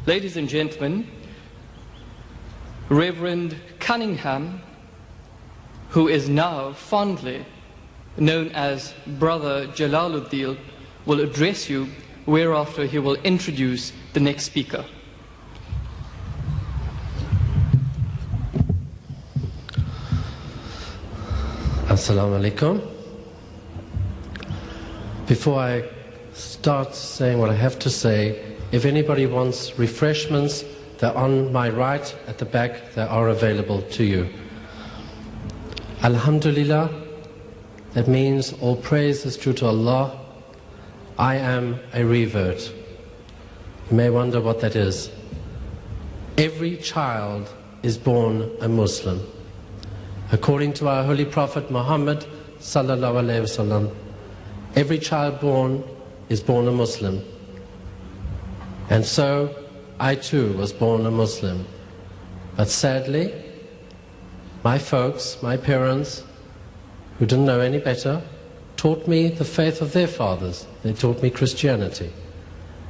Ladies and gentlemen, Reverend Cunningham, who is now fondly known as Brother Jalaluddin, will address you, whereafter he will introduce the next speaker. Assalamu alaikum. Before I start saying what I have to say, if anybody wants refreshments, they're on my right at the back, they are available to you. Alhamdulillah, that means all praise is due to Allah. I am a revert. You may wonder what that is. Every child is born a Muslim. According to our Holy Prophet Muhammad sallallahu alaihi wasallam, every child born is born a Muslim. And so, I too was born a Muslim. But sadly, my folks, my parents, who didn't know any better, taught me the faith of their fathers. They taught me Christianity.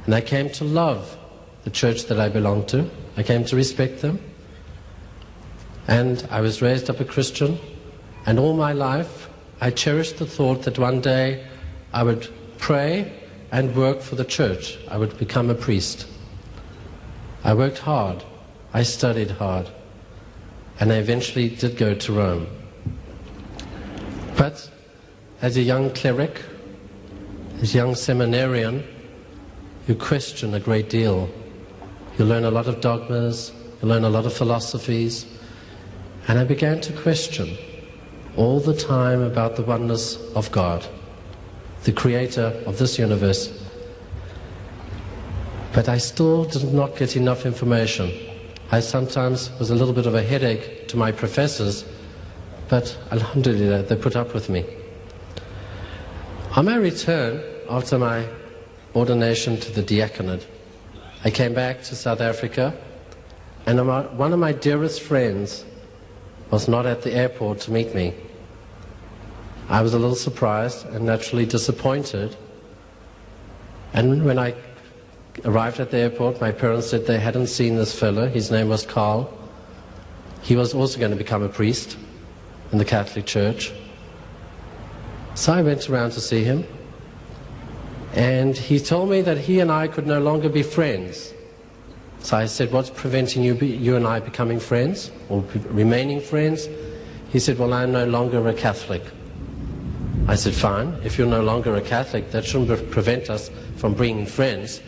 And I came to love the church that I belonged to. I came to respect them. And I was raised up a Christian. And all my life, I cherished the thought that one day I would pray and work for the church. I would become a priest. I worked hard. I studied hard. And I eventually did go to Rome. But as a young cleric, as a young seminarian, you question a great deal. You learn a lot of dogmas, you learn a lot of philosophies. And I began to question all the time about the oneness of God, the creator of this universe. But I still did not get enough information. I sometimes was a little bit of a headache to my professors, but alhamdulillah, they put up with me. On my return, after my ordination to the diaconate, I came back to South Africa, and one of my dearest friends was not at the airport to meet me. I was a little surprised and naturally disappointed. And when I arrived at the airport, my parents said they hadn't seen this fellow. His name was Carl. He was also going to become a priest in the Catholic Church. So I went around to see him, and he told me that he and I could no longer be friends. So I said, what's preventing you and I becoming friends, or remaining friends? He said, well, I'm no longer a Catholic. I said, fine, if you're no longer a Catholic, that shouldn't prevent us from being friends.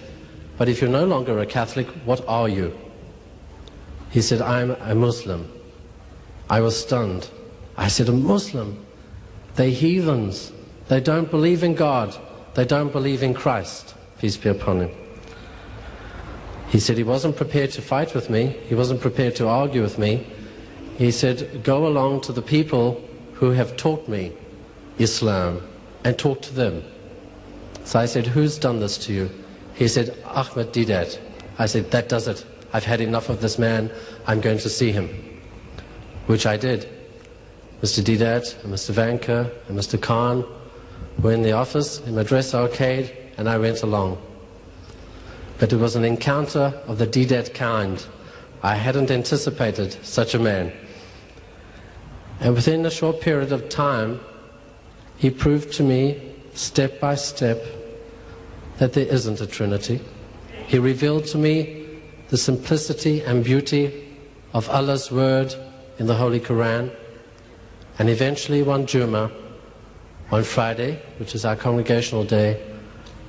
But if you're no longer a Catholic, what are you? He said, I'm a Muslim. I was stunned. I said, a Muslim? They're heathens. They don't believe in God. They don't believe in Christ. Peace be upon him. He said he wasn't prepared to fight with me. He wasn't prepared to argue with me. He said, go along to the people who have taught me Islam and talk to them. So I said, who's done this to you? He said, Ahmed Didat. I said, that does it. I've had enough of this man. I'm going to see him. Which I did. Mr. Didat and Mr. Vanker and Mr. Khan were in the office in Madrasa Arcade, and I went along. But it was an encounter of the Didat kind. I hadn't anticipated such a man. And within a short period of time, he proved to me, step by step, that there isn't a Trinity. He revealed to me the simplicity and beauty of Allah's word in the Holy Quran. And eventually one Jummah, on Friday, which is our congregational day,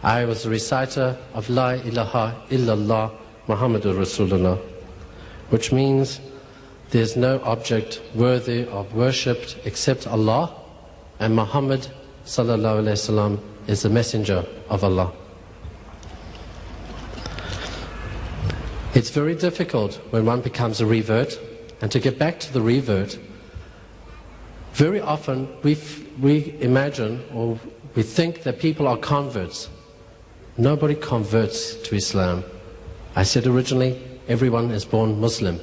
I was a reciter of La ilaha illallah Muhammadur Rasulullah, which means there's no object worthy of worship except Allah, and Muhammad sallallahu alaihi wasallam is the messenger of Allah. It's very difficult when one becomes a revert, and to get back to the revert, very often we imagine or we think that people are converts. Nobody converts to Islam. I said originally, everyone is born Muslim.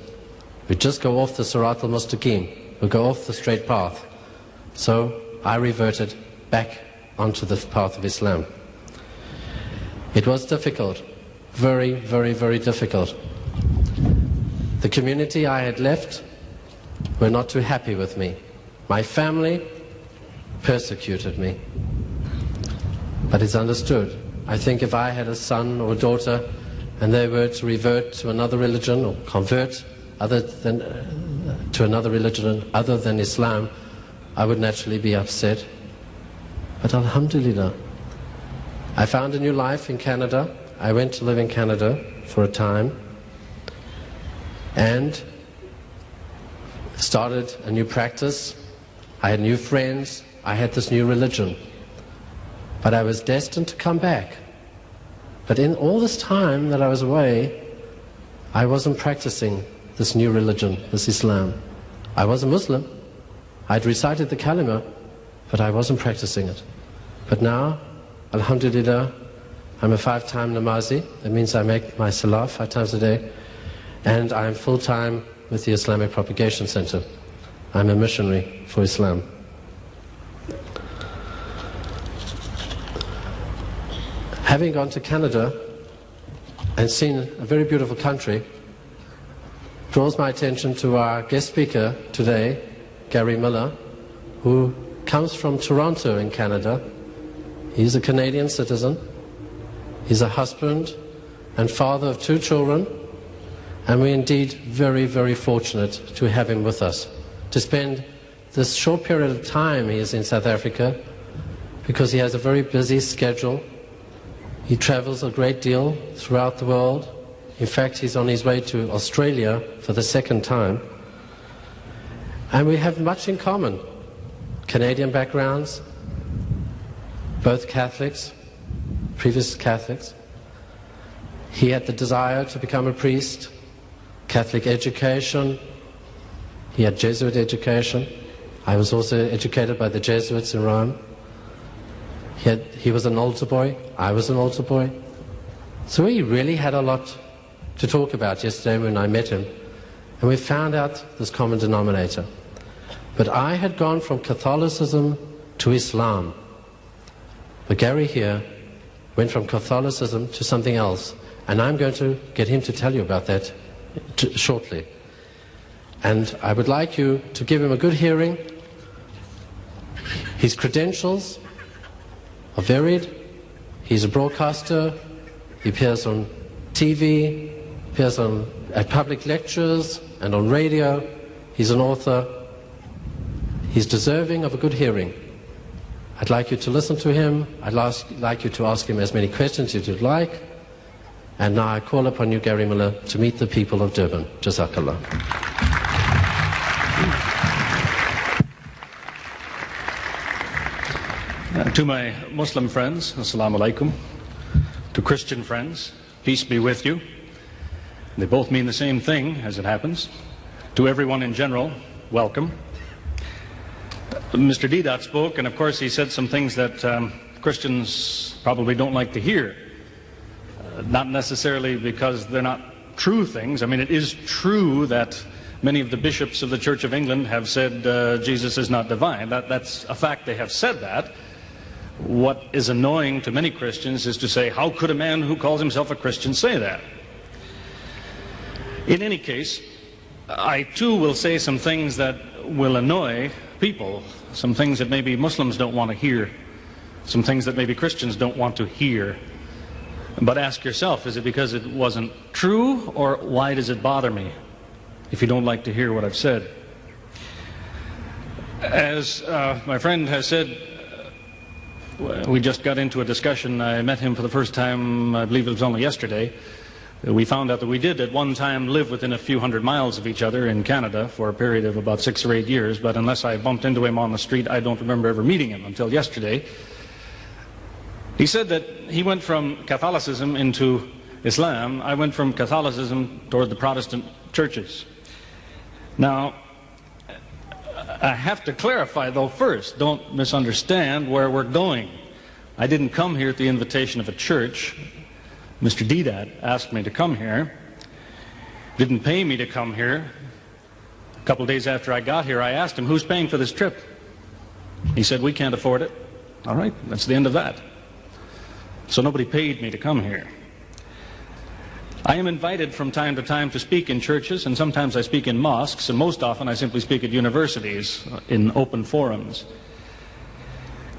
We just go off the Sirat al-Mustaqim. We go off the straight path. So I reverted back onto the path of Islam. It was difficult. very, very, very difficult. The community I had left were not too happy with me. My family persecuted me. But it's understood. I think if I had a son or a daughter and they were to revert to another religion or convert to another religion other than Islam, I would naturally be upset. But alhamdulillah, I found a new life in Canada. I went to live in Canada for a time and started a new practice. I had new friends. I had this new religion. But I was destined to come back. But in all this time that I was away, I wasn't practicing this new religion, this Islam. I was a Muslim. I'd recited the kalima, but I wasn't practicing it. But now, alhamdulillah, I'm a 5-time namazi. That means I make my salah 5 times a day. And I'm full-time with the Islamic Propagation Center. I'm a missionary for Islam. Having gone to Canada and seen a very beautiful country draws my attention to our guest speaker today, Gary Miller, who comes from Toronto in Canada. He's a Canadian citizen. He's a husband and father of 2 children, and we're indeed very, very fortunate to have him with us, to spend this short period of time he is in South Africa, because he has a very busy schedule. He travels a great deal throughout the world. In fact, he's on his way to Australia for the 2nd time. And we have much in common. Canadian backgrounds, both Catholics, previous Catholics. He had the desire to become a priest, Catholic education. He had Jesuit education. I was also educated by the Jesuits in Rome. He was an altar boy. I was an altar boy. So we really had a lot to talk about yesterday when I met him. And we found out this common denominator. But I had gone from Catholicism to Islam. But Gary here went from Catholicism to something else. And I'm going to get him to tell you about that shortly. And I would like you to give him a good hearing. His credentials are varied. He's a broadcaster. He appears on TV, appears at public lectures and on radio. He's an author. He's deserving of a good hearing. I'd like you to listen to him. I'd like you to ask him as many questions as you'd like. And now I call upon you, Gary Miller, to meet the people of Durban. Jazakallah. To my Muslim friends, Assalamu alaikum. To Christian friends, peace be with you. They both mean the same thing, as it happens. To everyone in general, welcome. Mr. Deedat spoke, and of course he said some things that Christians probably don't like to hear. Not necessarily because they're not true things. I mean, it is true that many of the bishops of the Church of England have said Jesus is not divine. That's a fact, they have said that. What is annoying to many Christians is to say, how could a man who calls himself a Christian say that? In any case, I too will say some things that will annoy people, some things that maybe Muslims don't want to hear, some things that maybe Christians don't want to hear. But ask yourself, is it because it wasn't true, or why does it bother me if you don't like to hear what I've said? As my friend has said, we just got into a discussion. I met him for the first time, I believe it was only yesterday. We found out that we did at one time live within a few hundred miles of each other in Canada for a period of about 6 or 8 years, but unless I bumped into him on the street, I don't remember ever meeting him until yesterday. He said that he went from Catholicism into Islam. I went from Catholicism toward the Protestant churches. Now, I have to clarify though first, don't misunderstand where we're going. I didn't come here at the invitation of a church. Mr. Deedat asked me to come here. Didn't pay me to come here. A couple days after I got here, I asked him, who's paying for this trip? He said, we can't afford it. All right, that's the end of that. So nobody paid me to come here. I am invited from time to time to speak in churches, and sometimes I speak in mosques, and most often I simply speak at universities in open forums.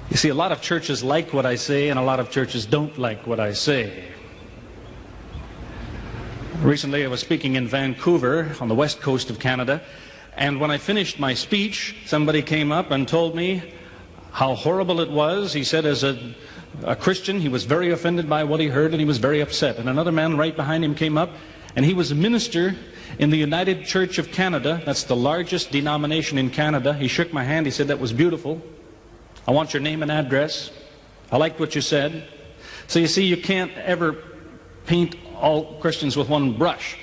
You see, a lot of churches like what I say, and a lot of churches don't like what I say. Recently I was speaking in Vancouver on the west coast of Canada, and when I finished my speech, somebody came up and told me how horrible it was. He said as a Christian, he was very offended by what he heard, and he was very upset. And another man right behind him came up, and he was a minister in the United Church of Canada. That's the largest denomination in Canada. He shook my hand. He said, "That was beautiful. I want your name and address. I liked what you said." So you see, you can't ever paint all Christians with one brush.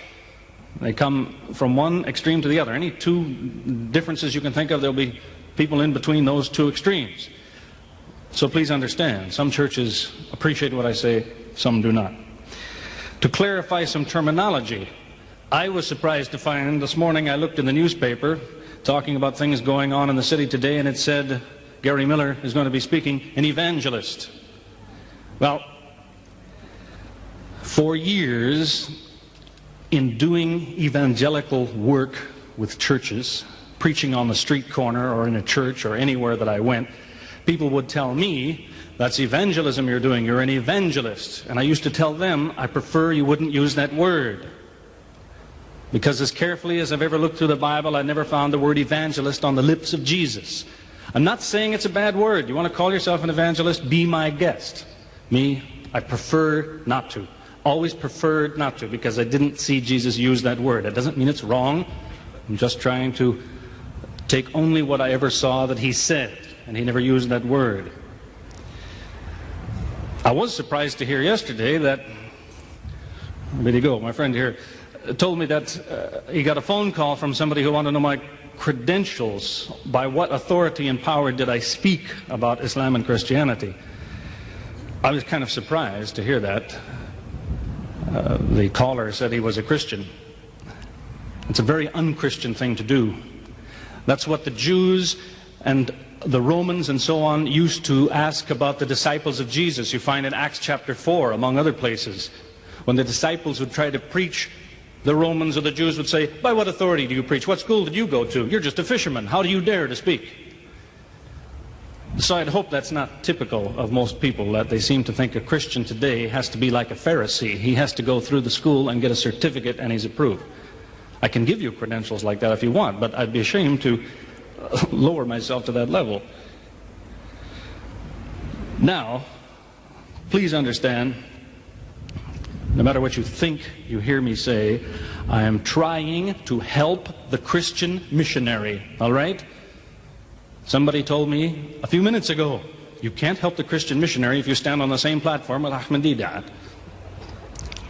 They come from one extreme to the other. Any two differences you can think of, there'll be people in between those two extremes. So please understand, some churches appreciate what I say, some do not. To clarify some terminology, I was surprised to find this morning I looked in the newspaper talking about things going on in the city today, and it said Gary Miller is going to be speaking, an evangelist. Well, for years in doing evangelical work with churches, preaching on the street corner or in a church or anywhere that I went, people would tell me, "That's evangelism you're doing, you're an evangelist." And I used to tell them, I prefer you wouldn't use that word. Because as carefully as I've ever looked through the Bible, I never found the word evangelist on the lips of Jesus. I'm not saying it's a bad word. You want to call yourself an evangelist? Be my guest. Me, I prefer not to. Always preferred not to, because I didn't see Jesus use that word. It doesn't mean it's wrong. I'm just trying to take only what I ever saw that he said, and he never used that word. I was surprised to hear yesterday that, where did he go? My friend here told me that he got a phone call from somebody who wanted to know my credentials. By what authority and power did I speak about Islam and Christianity? I was kind of surprised to hear that. The caller said he was a Christian. It's a very un-Christian thing to do. That's what the Jews and the Romans and so on used to ask about the disciples of Jesus. You find in Acts chapter 4, among other places, when the disciples would try to preach, the Romans or the Jews would say, "By what authority do you preach? What school did you go to? You're just a fisherman. How do you dare to speak?" So I'd hope that's not typical of most people, that they seem to think a Christian today has to be like a Pharisee. He has to go through the school and get a certificate and he's approved. I can give you credentials like that if you want, but I'd be ashamed to lower myself to that level. Now, please understand, no matter what you think you hear me say, I am trying to help the Christian missionary, all right? Somebody told me a few minutes ago, you can't help the Christian missionary if you stand on the same platform with Ahmadiyya.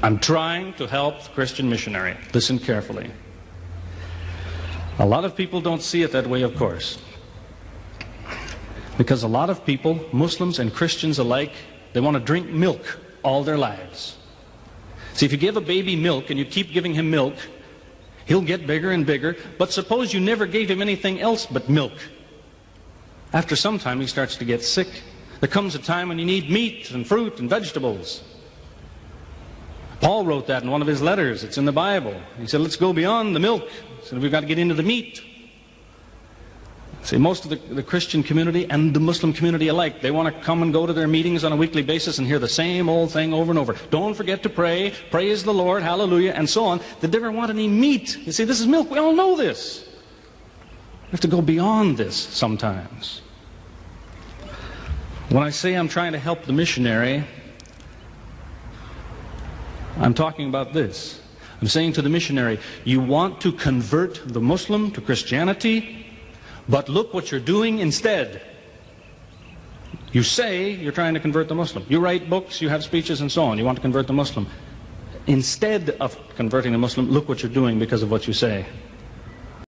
I'm trying to help the Christian missionary. Listen carefully. A lot of people don't see it that way, of course. Because a lot of people, Muslims and Christians alike, they want to drink milk all their lives. See, if you give a baby milk and you keep giving him milk, he'll get bigger and bigger. But suppose you never gave him anything else but milk. After some time, he starts to get sick. There comes a time when you need meat and fruit and vegetables. Paul wrote that in one of his letters. It's in the Bible. He said, let's go beyond the milk. He said, we've got to get into the meat. See, most of the Christian community and the Muslim community alike, they want to come and go to their meetings on a weekly basis and hear the same old thing over and over. Don't forget to pray, praise the Lord, hallelujah, and so on. They never want any meat. You see, this is milk. We all know this. We have to go beyond this sometimes. When I say I'm trying to help the missionary, I'm talking about this. I'm saying to the missionary, you want to convert the Muslim to Christianity, but look what you're doing instead. You say you're trying to convert the Muslim. You write books, you have speeches and so on. You want to convert the Muslim. Instead of converting the Muslim, look what you're doing because of what you say.